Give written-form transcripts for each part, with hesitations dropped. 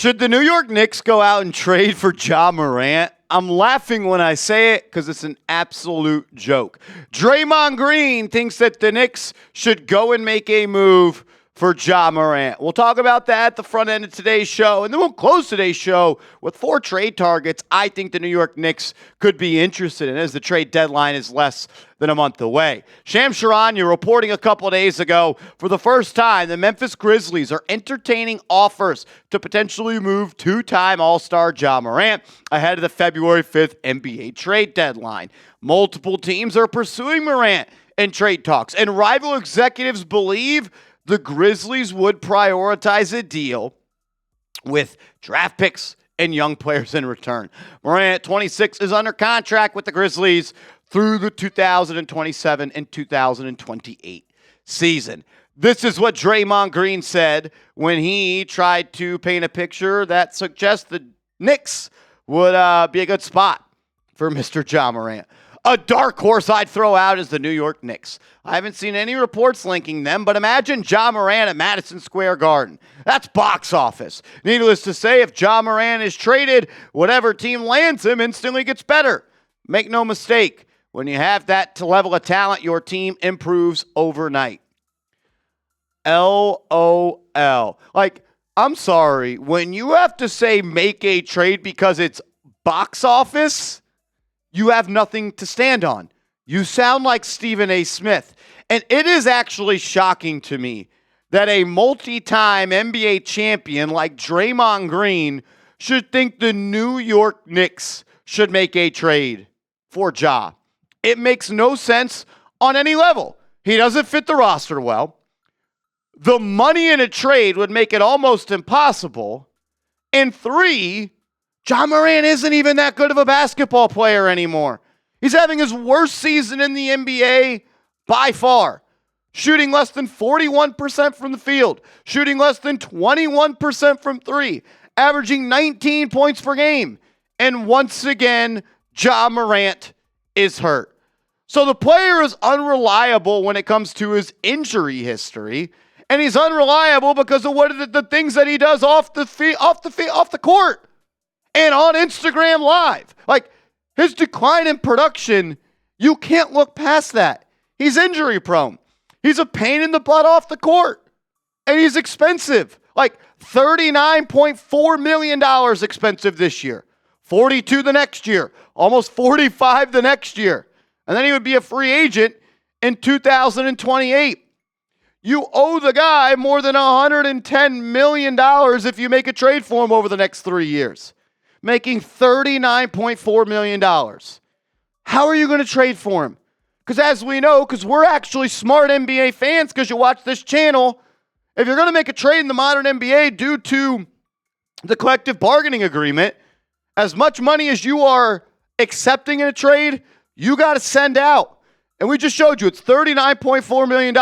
Should the New York Knicks go out and trade for Ja Morant? I'm laughing when I say it because it's an absolute joke. Draymond Green thinks that the Knicks should go and make a move for Ja Morant. We'll talk about that at the front end of today's show, and then we'll close today's show with 4 trade targets I think the New York Knicks could be interested in as the trade deadline is less than a month away. Charania reporting a couple of days ago, for the first time, the Memphis Grizzlies are entertaining offers to potentially move 2-time All-Star Ja Morant ahead of the February 5th NBA trade deadline. Multiple teams are pursuing Morant in trade talks, and rival executives believe the Grizzlies would prioritize a deal with draft picks and young players in return. Morant, 26, is under contract with the Grizzlies through the 2027 and 2028 season. This is what Draymond Green said when he tried to paint a picture that suggests the Knicks would be a good spot for Mr. Ja Morant. A dark horse I'd throw out is the New York Knicks. I haven't seen any reports linking them, but imagine Ja Morant at Madison Square Garden. That's box office. Needless to say, if Ja Morant is traded, whatever team lands him instantly gets better. Make no mistake, when you have that level of talent, your team improves overnight. LOL. Like, I'm sorry, when you have to say make a trade because it's box office, you have nothing to stand on. You sound like Stephen A. Smith. And it is actually shocking to me that a multi-time NBA champion like Draymond Green should think the New York Knicks should make a trade for Ja. It makes no sense on any level. He doesn't fit the roster well. The money in a trade would make it almost impossible. And 3, Ja Morant isn't even that good of a basketball player anymore. He's having his worst season in the NBA by far. Shooting less than 41% from the field. Shooting less than 21% from 3. Averaging 19 points per game. And once again, Ja Morant is hurt. So the player is unreliable when it comes to his injury history. And he's unreliable because of the things that he does off the court. And on Instagram Live. Like, his decline in production, you can't look past that. He's injury prone. He's a pain in the butt off the court. And he's expensive. Like, $39.4 million expensive this year. 42 the next year. Almost 45 the next year. And then he would be a free agent in 2028. You owe the guy more than $110 million if you make a trade for him over the next 3 years. Making $39.4 million. How are you going to trade for him? Because as we know, because we're actually smart NBA fans because you watch this channel, if you're going to make a trade in the modern NBA due to the collective bargaining agreement, as much money as you are accepting in a trade, you got to send out. And we just showed you it's $39.4 million.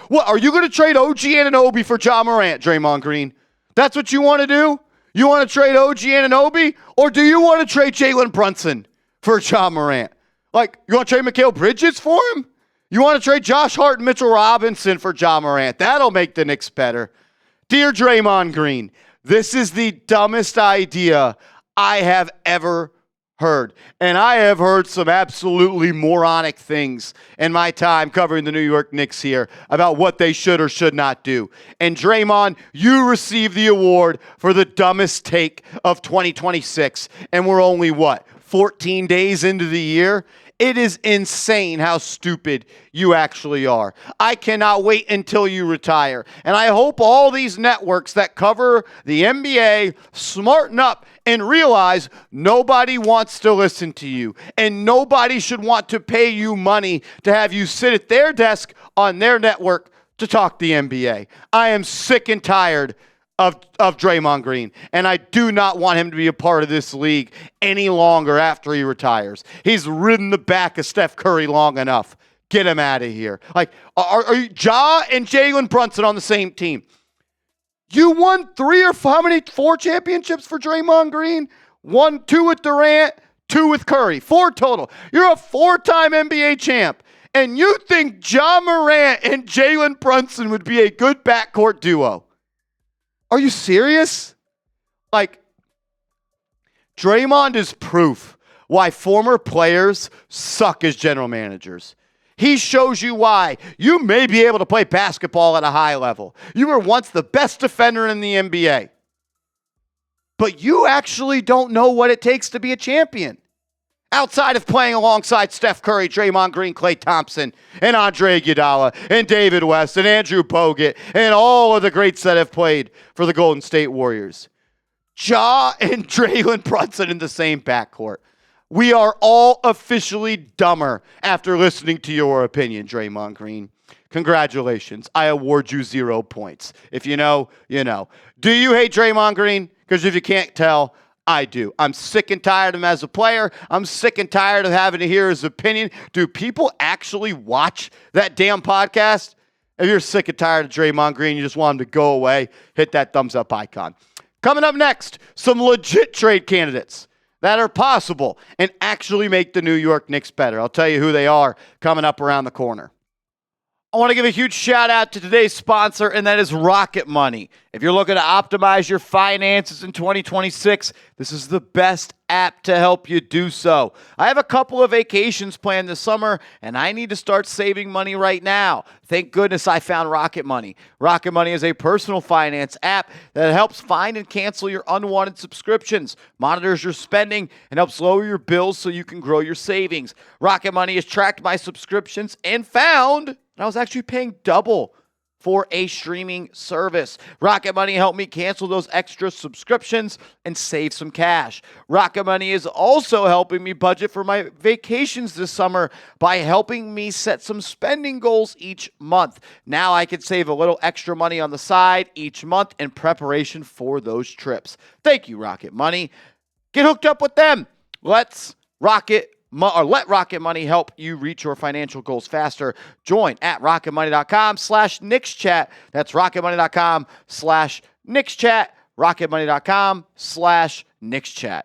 What, are you going to trade OG Anunoby for Ja Morant, Draymond Green? That's what you want to do? You want to trade OG Anunoby? Or do you want to trade Jalen Brunson for Ja Morant? Like, you want to trade Mikal Bridges for him? You want to trade Josh Hart and Mitchell Robinson for Ja Morant? That'll make the Knicks better. Dear Draymond Green, this is the dumbest idea I have ever heard. And I have heard some absolutely moronic things in my time covering the New York Knicks here about what they should or should not do. And Draymond, you received the award for the dumbest take of 2026. And we're only, 14 days into the year? It is insane how stupid you actually are. I cannot wait until you retire. And I hope all these networks that cover the NBA smarten up and realize nobody wants to listen to you. And nobody should want to pay you money to have you sit at their desk on their network to talk the NBA. I am sick and tired of Draymond Green, and I do not want him to be a part of this league any longer after he retires. He's ridden the back of Steph Curry long enough. Get him out of here. Like, are you Ja and Jalen Brunson on the same team? You won 4 championships for Draymond Green? 2 with Durant, 2 with Curry. 4 total. You're a 4-time NBA champ. And you think Ja Morant and Jalen Brunson would be a good backcourt duo? Are you serious? Like, Draymond is proof why former players suck as general managers. He shows you why you may be able to play basketball at a high level. You were once the best defender in the NBA. But you actually don't know what it takes to be a champion. Outside of playing alongside Steph Curry, Draymond Green, Klay Thompson, and Andre Iguodala, and David West, and Andrew Bogut, and all of the greats that have played for the Golden State Warriors. Ja and Jalen Brunson in the same backcourt. We are all officially dumber after listening to your opinion, Draymond Green. Congratulations. I award you 0 points. If you know, you know. Do you hate Draymond Green? Because if you can't tell, I do. I'm sick and tired of him as a player. I'm sick and tired of having to hear his opinion. Do people actually watch that damn podcast? If you're sick and tired of Draymond Green, you just want him to go away, hit that thumbs up icon. Coming up next, some legit trade candidates that are possible and actually make the New York Knicks better. I'll tell you who they are coming up around the corner. I want to give a huge shout out to today's sponsor, and that is Rocket Money. If you're looking to optimize your finances in 2026, this is the best app to help you do so. I have a couple of vacations planned this summer, and I need to start saving money right now. Thank goodness I found Rocket Money. Rocket Money is a personal finance app that helps find and cancel your unwanted subscriptions, monitors your spending, and helps lower your bills so you can grow your savings. Rocket Money has tracked my subscriptions and found I was actually paying double for a streaming service. Rocket Money helped me cancel those extra subscriptions and save some cash. Rocket Money is also helping me budget for my vacations this summer by helping me set some spending goals each month. Now I can save a little extra money on the side each month in preparation for those trips. Thank you, Rocket Money. Get hooked up with them. Let Rocket Money help you reach your financial goals faster. Join at rocketmoney.com/KnicksChat. That's rocketmoney.com/KnicksChat. rocketmoney.com/KnicksChat.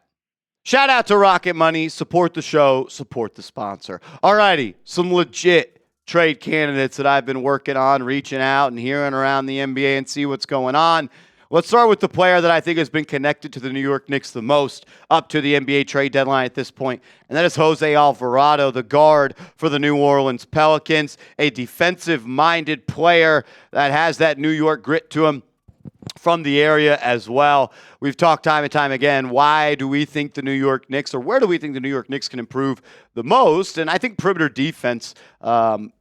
Shout out to Rocket Money. Support the show. Support the sponsor. Alrighty, some legit trade candidates that I've been working on, reaching out and hearing around the NBA and see what's going on. Let's start with the player that I think has been connected to the New York Knicks the most up to the NBA trade deadline at this point, and that is Jose Alvarado, the guard for the New Orleans Pelicans, a defensive-minded player that has that New York grit to him from the area as well. We've talked time and time again, why do we think the New York Knicks, or where do we think the New York Knicks can improve the most? And I think perimeter defense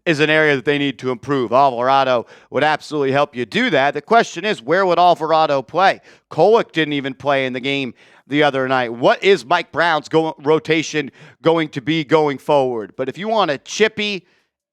is an area that they need to improve. Alvarado would absolutely help you do that. The question is, where would Alvarado play? Kolek didn't even play in the game the other night. What is Mike Brown's rotation going to be going forward? But if you want a chippy,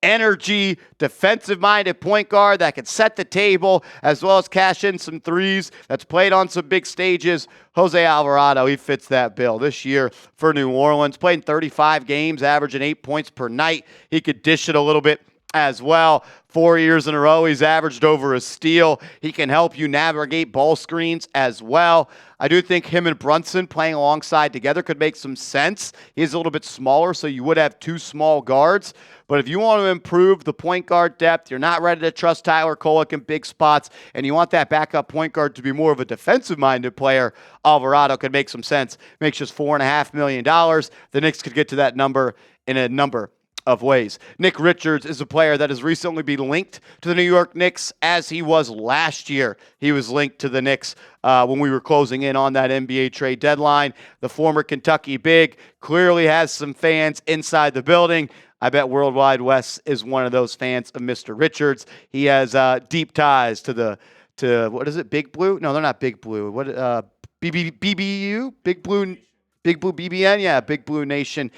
energy, defensive-minded point guard that can set the table as well as cash in some threes, that's played on some big stages, Jose Alvarado, he fits that bill. This year for New Orleans, playing 35 games, averaging 8 points per night. He could dish it a little bit as well. 4 years in a row, he's averaged over a steal. He can help you navigate ball screens as well. I do think him and Brunson playing alongside together could make some sense. He's a little bit smaller, so you would have two small guards. But if you want to improve the point guard depth, you're not ready to trust Tyler Kolek in big spots, and you want that backup point guard to be more of a defensive-minded player, Alvarado could make some sense. Makes just $4.5 million. The Knicks could get to that number in a number of ways. Nick Richards is a player that has recently been linked to the New York Knicks as he was last year. He was linked to the Knicks when we were closing in on that NBA trade deadline. The former Kentucky big clearly has some fans inside the building. I bet Worldwide Wes is one of those fans of Mr. Richards. He has deep ties to what is it, Big Blue? No, they're not Big Blue. What BBU? Big Blue BBN? Yeah, Big Blue Nation,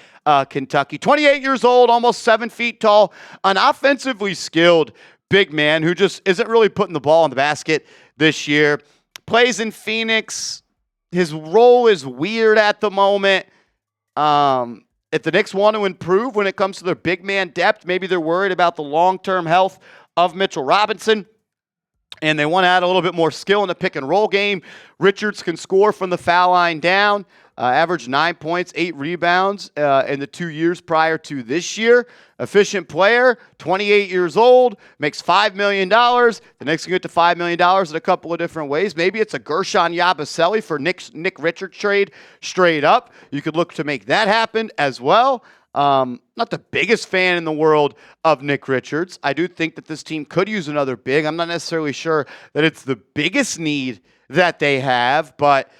Kentucky. 28 years old, almost 7 feet tall, an offensively skilled big man who just isn't really putting the ball in the basket this year. Plays in Phoenix. His role is weird at the moment. If the Knicks want to improve when it comes to their big man depth, maybe they're worried about the long-term health of Mitchell Robinson, and they want to add a little bit more skill in the pick-and-roll game. Richards can score from the foul line down. Averaged 9 points, 8 rebounds in the 2 years prior to this year. Efficient player, 28 years old, makes $5 million. The Knicks can get to $5 million in a couple of different ways. Maybe it's a Gershon Yabusele for Nick Richards trade straight up. You could look to make that happen as well. Not the biggest fan in the world of Nick Richards. I do think that this team could use another big. I'm not necessarily sure that it's the biggest need that they have, but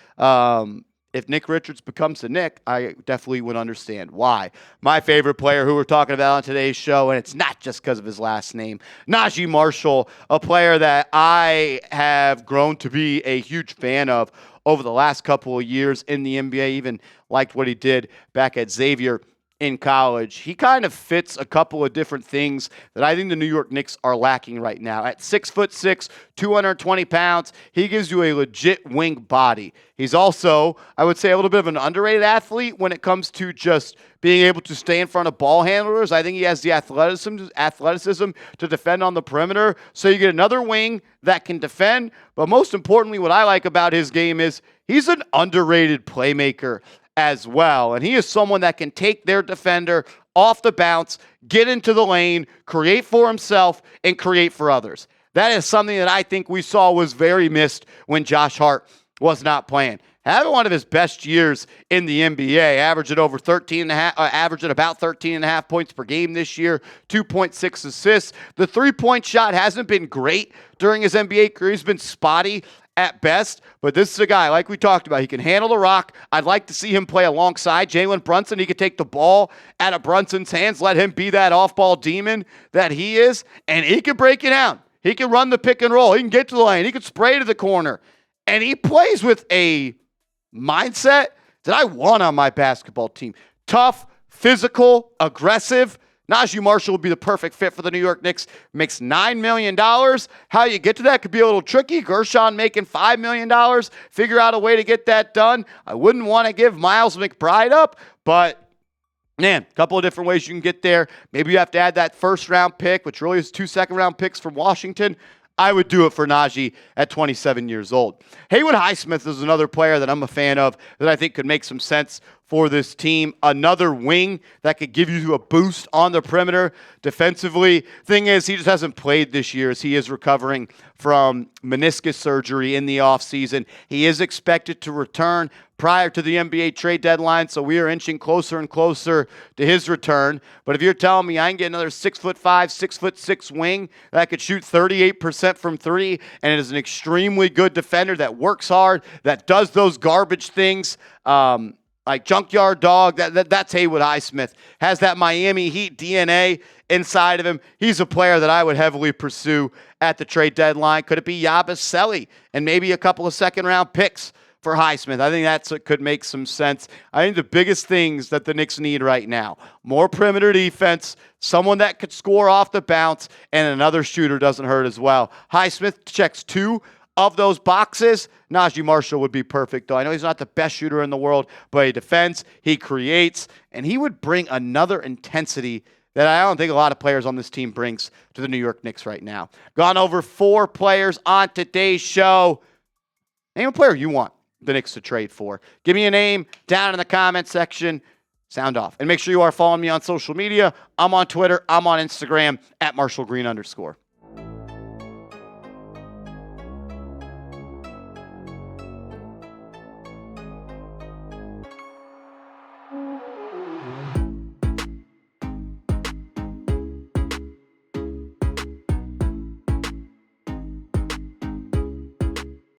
if Nick Richards becomes the Knick, I definitely would understand why. My favorite player who we're talking about on today's show, and it's not just because of his last name, Naji Marshall, a player that I have grown to be a huge fan of over the last couple of years in the NBA, even liked what he did back at Xavier in college. He kind of fits a couple of different things that I think the New York Knicks are lacking right now. At 6'6", 220 pounds, he gives you a legit wing body. He's also, I would say, a little bit of an underrated athlete when it comes to just being able to stay in front of ball handlers. I think he has the athleticism to defend on the perimeter. So you get another wing that can defend. But most importantly, what I like about his game is he's an underrated playmaker as well. And he is someone that can take their defender off the bounce, get into the lane, create for himself, and create for others. That is something that I think we saw was very missed when Josh Hart was not playing. Having one of his best years in the NBA, averaging about 13.5 points per game this year, 2.6 assists. The three-point shot hasn't been great during his NBA career. He's been spotty at best, but this is a guy, like we talked about, he can handle the rock. I'd like to see him play alongside Jalen Brunson. He could take the ball out of Brunson's hands, let him be that off-ball demon that he is, and he can break it down. He can run the pick and roll. He can get to the lane. He can spray to the corner. And he plays with a mindset that I want on my basketball team. Tough, physical, aggressive. Naji Marshall would be the perfect fit for the New York Knicks. Makes $9 million. How you get to that could be a little tricky. Gershon making $5 million. Figure out a way to get that done. I wouldn't want to give Miles McBride up, but man, a couple of different ways you can get there. Maybe you have to add that first-round pick, which really is 2 second-round picks from Washington. I would do it for Naji at 27 years old. Haywood Highsmith is another player that I'm a fan of that I think could make some sense for this team. Another wing that could give you a boost on the perimeter defensively. Thing is, he just hasn't played this year as he is recovering from meniscus surgery in the offseason. He is expected to return prior to the NBA trade deadline, so we are inching closer and closer to his return. But if you're telling me I can get another 6'5", 6'6" wing that could shoot 38% from three and is an extremely good defender that works hard, that does those garbage things, like Junkyard Dog, that's Haywood Highsmith. Has that Miami Heat DNA inside of him. He's a player that I would heavily pursue at the trade deadline. Could it be Yabusele and maybe a couple of second-round picks for Highsmith? I think that could make some sense. I think the biggest things that the Knicks need right now, more perimeter defense, someone that could score off the bounce, and another shooter doesn't hurt as well. Highsmith checks 2 of those boxes. Naji Marshall would be perfect, though. I know he's not the best shooter in the world, but he defends, he creates, and he would bring another intensity that I don't think a lot of players on this team brings to the New York Knicks right now. Gone over 4 players on today's show. Name a player you want the Knicks to trade for. Give me a name down in the comment section. Sound off. And make sure you are following me on social media. I'm on Twitter. I'm on Instagram at @MarshallGreen_.